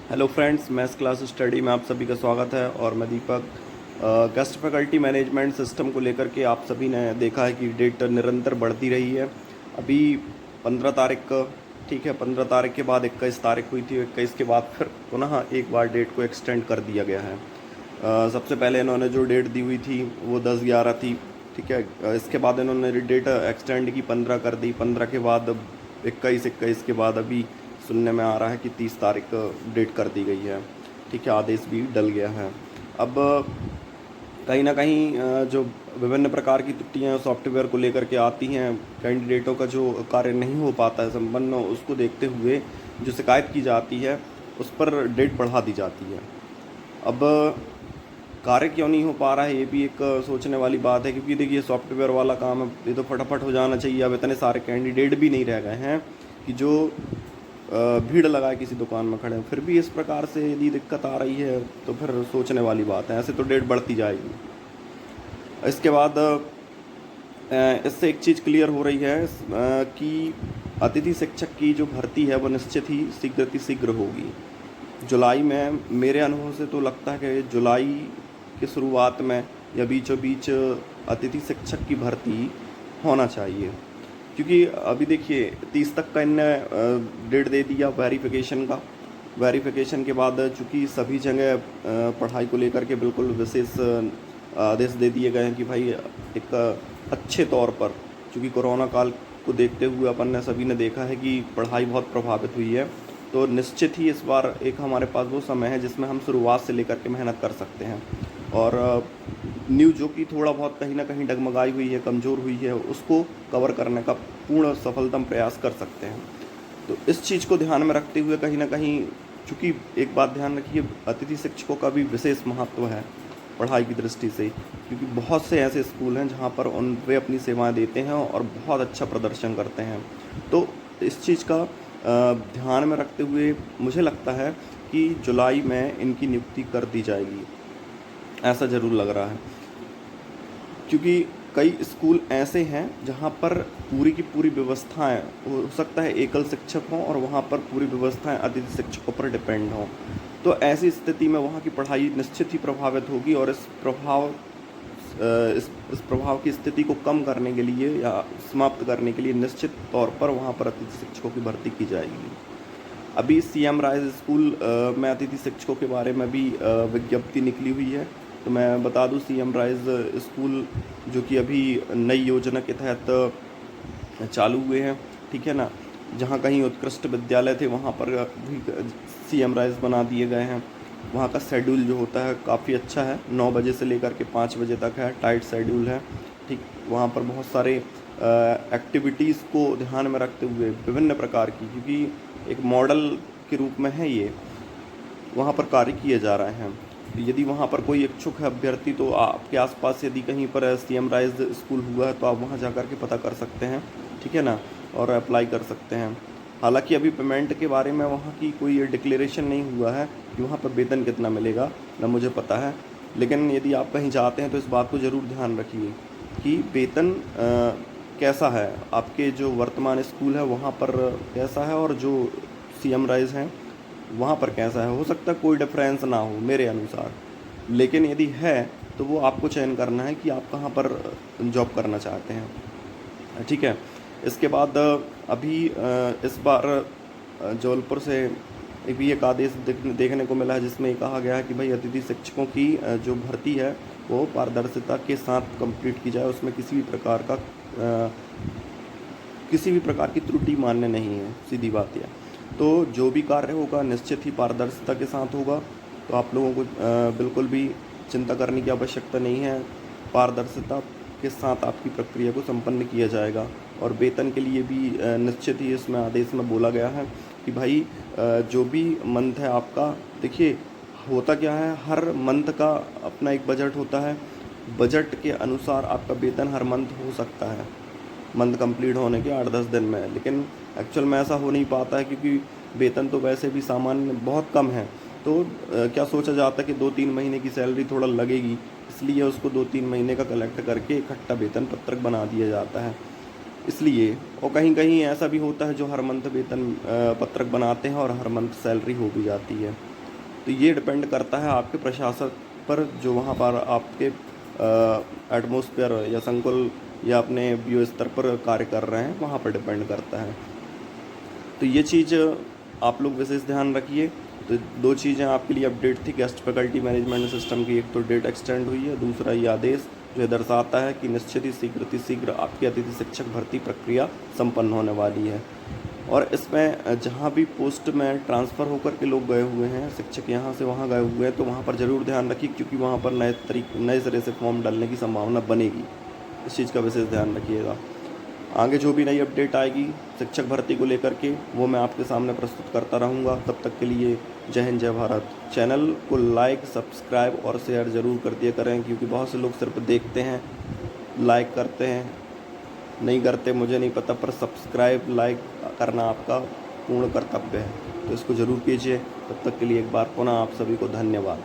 Hello friends, maths class study में आप सभी का स्वागत है। और मैं दीपक। गेस्ट फैकल्टी मैनेजमेंट सिस्टम को लेकर के आप सभी ने देखा है कि डेट निरंतर बढ़ती रही है। अभी 15 तारीख को, ठीक है, 15 तारीख के बाद 21 तारीख हुई थी। 21 के बाद फिर पुनः एक बार डेट को एक्सटेंड कर दिया गया है। सबसे पहले इन्होंने जो डेट दी हुई थी वो 10/11 थी, ठीक है। इसके बाद इन्होंने डेट एक्सटेंड की 15 कर दी। 15 के बाद 21 के बाद अभी सुनने में आ रहा है कि 30 तारीख डेट कर दी गई है, ठीक है। आदेश भी डल गया है। अब कहीं ना कहीं जो विभिन्न प्रकार की त्रुटियां सॉफ्टवेयर को लेकर के आती हैं, कैंडिडेटों का जो कार्य नहीं हो पाता है संपन्न, उसको देखते हुए जो शिकायत की जाती है उस पर डेट बढ़ा दी जाती है। अब कार्य क्यों नहीं हो पा रहा है, ये भी एक सोचने वाली बात है, क्योंकि देखिए सॉफ्टवेयर वाला काम है, ये तो फटाफट हो जाना चाहिए। अब इतने सारे कैंडिडेट भी नहीं रह गए हैं कि जो भीड़ लगाए किसी दुकान में खड़े हैं। फिर भी इस प्रकार से यदि दिक्कत आ रही है तो फिर सोचने वाली बात है। ऐसे तो डेट बढ़ती जाएगी। इसके बाद इससे एक चीज़ क्लियर हो रही है कि अतिथि शिक्षक की जो भर्ती है वो निश्चित ही शीघ्र होगी। जुलाई में मेरे अनुभव से तो लगता है कि जुलाई की शुरुआत में या बीचों बीच अतिथि शिक्षक की भर्ती होना चाहिए। क्योंकि अभी देखिए 30 तक का इनने डेट दे दिया वेरिफिकेशन का। वेरिफिकेशन के बाद चूँकि सभी जगह पढ़ाई को लेकर के बिल्कुल विशेष आदेश दे दिए गए हैं कि भाई एक अच्छे तौर पर, चूँकि कोरोना काल को देखते हुए अपन ने सभी ने देखा है कि पढ़ाई बहुत प्रभावित हुई है। तो निश्चित ही इस बार एक हमारे पास वो समय है जिसमें हम शुरुआत से लेकर के मेहनत कर सकते हैं। और न्यूज़ जो कि थोड़ा बहुत कहीं ना कहीं डगमगाई हुई है, कमज़ोर हुई है, उसको कवर करने का पूर्ण सफलतम प्रयास कर सकते हैं। तो इस चीज़ को ध्यान में रखते हुए कहीं ना कहीं, चूँकि एक बात ध्यान रखिए, अतिथि शिक्षकों का भी विशेष महत्व है पढ़ाई की दृष्टि से, क्योंकि बहुत से ऐसे स्कूल हैं जहाँ पर वे अपनी सेवाएं देते हैं और बहुत अच्छा प्रदर्शन करते हैं। तो इस चीज़ का ध्यान में रखते हुए मुझे लगता है कि जुलाई में इनकी नियुक्ति कर दी जाएगी, ऐसा ज़रूर लग रहा है। क्योंकि कई स्कूल ऐसे हैं जहाँ पर पूरी की पूरी व्यवस्थाएं, हो सकता है एकल शिक्षक हों और वहाँ पर पूरी व्यवस्थाएं अतिथि शिक्षकों पर डिपेंड हों। तो ऐसी स्थिति में वहाँ की पढ़ाई निश्चित ही प्रभावित होगी। और इस प्रभाव की स्थिति को कम करने के लिए या समाप्त करने के लिए निश्चित तौर पर वहाँ पर अतिथि शिक्षकों की भर्ती की जाएगी। अभी CM राइज स्कूल में अतिथि शिक्षकों के बारे में भी विज्ञप्ति निकली हुई है। तो मैं बता दूं, CM राइज स्कूल जो कि अभी नई योजना के तहत चालू हुए हैं, ठीक है ना। जहाँ कहीं उत्कृष्ट विद्यालय थे वहाँ पर भी CM राइज बना दिए गए हैं। वहाँ का शेड्यूल जो होता है काफ़ी अच्छा है, 9 बजे से लेकर के 5 बजे तक है, टाइट शेड्यूल है, ठीक। वहाँ पर बहुत सारे एक्टिविटीज़ को ध्यान में रखते हुए विभिन्न प्रकार की, क्योंकि एक मॉडल के रूप में है ये, वहाँ पर कार्य किए जा रहे हैं। यदि वहाँ पर कोई इच्छुक है अभ्यर्थी, तो आपके आसपास यदि कहीं पर CM राइज स्कूल हुआ है तो आप वहाँ जा कर के पता कर सकते हैं, ठीक है ना, और अप्लाई कर सकते हैं। हालांकि अभी पेमेंट के बारे में वहाँ की कोई डिक्लेरेशन नहीं हुआ है कि वहाँ पर वेतन कितना मिलेगा, ना मुझे पता है। लेकिन यदि आप कहीं जाते हैं तो इस बात को ज़रूर ध्यान रखिए कि वेतन कैसा है, आपके जो वर्तमान स्कूल है वहाँ पर कैसा है और जो CM राइज हैं वहाँ पर कैसा है। हो सकता है कोई डिफरेंस ना हो मेरे अनुसार, लेकिन यदि है तो वो आपको चयन करना है कि आप कहाँ पर जॉब करना चाहते हैं, ठीक है। इसके बाद अभी इस बार जबलपुर से भी एक आदेश देखने को मिला है जिसमें ये कहा गया है कि भाई अतिथि शिक्षकों की जो भर्ती है वो पारदर्शिता के साथ कंप्लीट की जाए। उसमें किसी भी प्रकार की त्रुटि मान्य नहीं है, सीधी बात है। तो जो भी कार्य होगा निश्चित ही पारदर्शिता के साथ होगा। तो आप लोगों को बिल्कुल भी चिंता करने की आवश्यकता नहीं है। पारदर्शिता के साथ आपकी प्रक्रिया को संपन्न किया जाएगा। और वेतन के लिए भी निश्चित ही इसमें आदेश में बोला गया है कि भाई जो भी मंथ है आपका, देखिए होता क्या है, हर मंथ का अपना एक बजट होता है। बजट के अनुसार आपका वेतन हर मंथ हो सकता है, मंथ कंप्लीट होने के 8-10 दिन में। लेकिन एक्चुअल में ऐसा हो नहीं पाता है, क्योंकि वेतन तो वैसे भी सामान्य बहुत कम है। तो क्या सोचा जाता है कि 2-3 महीने की सैलरी थोड़ा लगेगी, इसलिए उसको 2-3 महीने का कलेक्ट करके इकट्ठा वेतन पत्रक बना दिया जाता है, इसलिए। और कहीं कहीं ऐसा भी होता है जो हर मंथ वेतन पत्रक बनाते हैं और हर मंथ सैलरी हो भी जाती है। तो ये डिपेंड करता है आपके प्रशासक पर, जो वहाँ पर आपके एटमॉस्फेयर या संकुल या अपने बीओ स्तर पर कार्य कर रहे हैं, वहाँ पर डिपेंड करता है। तो ये चीज़ आप लोग विशेष ध्यान रखिए। तो 2 चीज़ें आपके लिए अपडेट थी गेस्ट फैकल्टी मैनेजमेंट सिस्टम की। एक तो डेट एक्सटेंड हुई है, दूसरा ये आदेश जो ये दर्शाता है कि निश्चित ही शीघ्र आपकी अतिथि शिक्षक भर्ती प्रक्रिया संपन्न होने वाली है। और इसमें जहाँ भी पोस्ट में ट्रांसफ़र होकर के लोग गए हुए हैं, शिक्षक यहाँ से वहाँ गए हुए हैं, तो वहाँ पर ज़रूर ध्यान रखिए, क्योंकि वहाँ पर नए सिरे से फॉर्म डालने की संभावना बनेगी। इस चीज़ का विशेष ध्यान रखिएगा। आगे जो भी नई अपडेट आएगी शिक्षक भर्ती को लेकर के, वो मैं आपके सामने प्रस्तुत करता रहूँगा। तब तक के लिए जय हिंद, जय भारत। चैनल को लाइक, सब्सक्राइब और शेयर ज़रूर कर दिया करें, क्योंकि बहुत से लोग सिर्फ देखते हैं, लाइक करते हैं, नहीं करते मुझे नहीं पता, पर सब्सक्राइब लाइक करना आपका पूर्ण कर्तव्य है, तो इसको ज़रूर कीजिए। तब तक के लिए एक बार पुनः आप सभी को धन्यवाद।